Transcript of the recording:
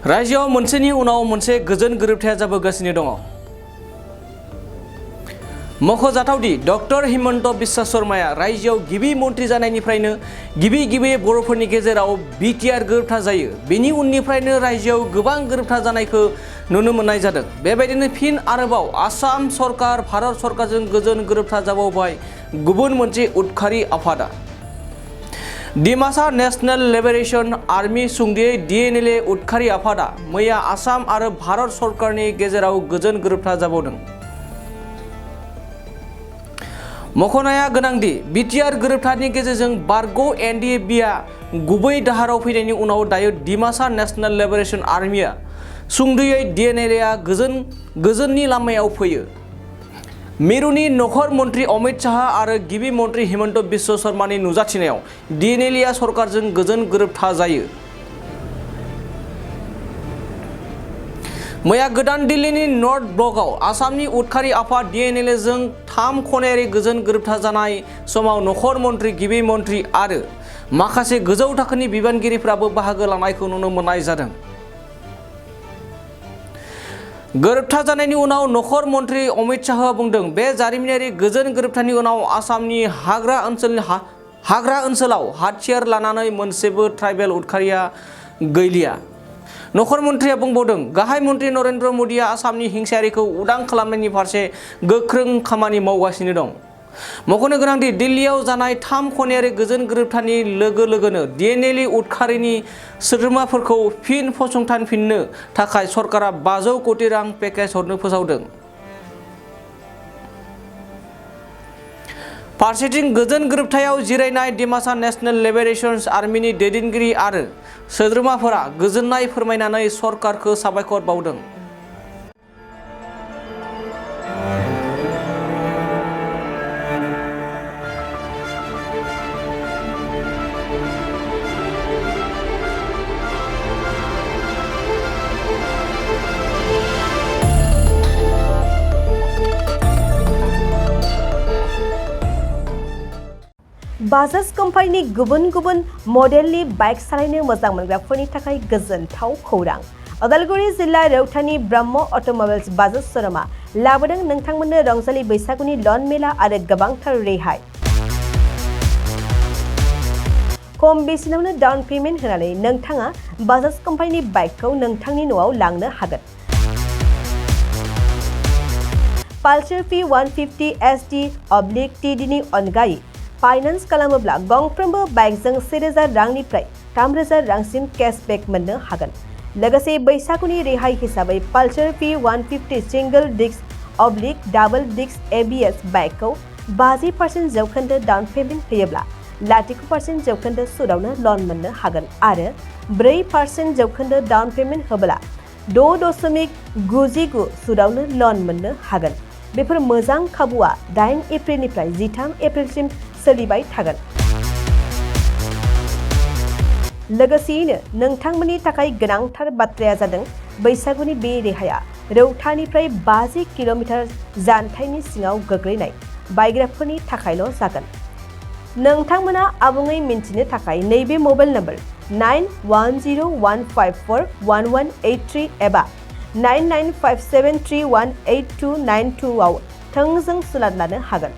राज्योआव मोनसेनि उनाव मोनसे गोजोन गोरोबथाया जाबोगासिनो दङ। मख'जाथावदि डक्टर हिमन्त बिश्व शर्माया राज्योआव गिबि मन्त्रि जानायनिफ्रायनो गिबि बर'फोरनि गेजेराव बिटिआर गोरोबथा जायो। बेनि उननिफ्रायनो राज्योआव गोबां गोरोबथा जानायखौ नुनो मोननाय जादों। बेबायदिनो फिन आरोबाव आसाम सरकार भारत सरकारजों गोजोन गोरोबथा जाबावबाय गुबुन मोनसे उतखारि आफादा। डिमासा नेशनेल लिबारेशन आर्मी सुंदयै Dnla उतखारि आफादा मैया आसाम आरो भारत सरकारनि गेजेराव गोजोन गोरोबथा जाबावदों। मख'नाया गोनांदि बिटिआर गोरोबथानि गेजेरजों बारग' NDFBआ गुबै दाहाराव फैनायनि उनाव दायो डिमासा नेशनेल लिबारेशन आर्मीआ सुंदयै Dnla गोजोननि लामायाव फैयो। मिरुनि नखर मन्त्रि अमित शाह आरो गिबि मन्त्रि हिमन्त बिश्व शर्मानि नुजाथिनायाव Dnla सरकारजों गोजोन गोरोबथा जायो। मैया गोदान दिल्लीनि नर्थ ब्लकआव आसामनि उतखारि आफाद Dnlaजों 3 खनायारि गोजोन गोरोबथा जानाय समाव नखर मन्त्रि, गिबि मन्त्रि आरो माखासे गोजौ थाखोनि बिबानगिरिफ्राबो बाहागो लानायखौ नुनो मोननाय जादों। गोरोबथा जानायनि उनाव नखर मन्त्रि अमित शाहआ बुंदों, बे जारिमिनारि गोजोन गोरोबथानि उनाव आसामनि हाग्रा ओनसोलाव हाथियार लानानै मोनसेबो ट्राइबेल उतखारिया गैलिया। नखर मन्थ्रिया बुंबावदों, गाहाय मन्त्रि नरेन्द्र मोदीआ आसामनि हिंसायारिखौ उदां खालामनायनि फारसे गोख्रों खामानि मावगासिनो दं। मख'नो गोनांदि दिल्लीयाव जानाय 3 खनायारि गोजोन गोरोबथानि लोगो-लोगोनो Dnla उतखारिनि सोद्रोमाफोरखौ फिन फसंथानफिननो थाखाय सरकारा 500 कोटी रां पेकेज हरनो फोसावदों। फारसेथिं गोजोन गोरोबथायाव जिरायनाय डिमासा नेशनेल लिबारेशन आर्मीनि दैदेनगिरि आरो सोद्रोमाफोरा गोजोननाय फोरमायनानै सरकारखौ साबायखर बावदों। बाजाज कम्पानिनि गुबुन मडेलनि बाइक सालायनो मोजां मोनग्राफोरनि थाखाय गोजोनथाव खौरां। उदालगुरि जिल्ला रौतानि ब्रह्म अट'मबाइल्स बाजाज श'रुमआ लाबोदों नोंथांमोननो रंजालि बैसागुनि लन मेला आरो गोबांथार रेहाय। खम बेसेनावनो डाउन पेमेन्ट होनानै नोंथाङा बाजाज कम्पानिनि बाइकखौ नोंथांनि न'आव लांनो हागोन। पालसार P150 SD/TD नि अनगायै फाइनान्स खालामोब्ला गंफ्रोमबो बाइकजों 1000 रांनिफ्राय 3000 रांसिम केशबेक मोननो हागोन। लोगोसे बैसागुनि रेहाय हिसाबै पालसार P150 सिंगल डिस्क/डाबल डिस्क ABS बाइकखौ 50% जौखोन्दो डाउन पेमेन्ट होयोब्ला 0% जौखोन्दो सुदावनो लन मोननो हागोन आरो 4% जौखोन्दो डाउन पेमेन्ट होब्ला 6.99 सुदावनो लन मोननो हागोन। बेफोर मोजां खाबुआ 8 एप्रिलनिफ्राय 13 एप्रिलसिम सोलिबाय थागोन। लोगोसेयैनो नोंथांमोननि थाखाय गोनांथार बाथ्राया जादों बैसागुनि बे रेहाया रौतानिफ्राय 50 किल'मिटार जानथायनि सिङाव गोग्लैनाय बायग्राफोरनि थाखायल' जागोन। नोंथांमोना आबुङै मिन्थिनो थाखाय नैबे मबाइल नम्बर 9101541183 एबा 9957318292 आव थोंजों सुलाद लानो हागोन।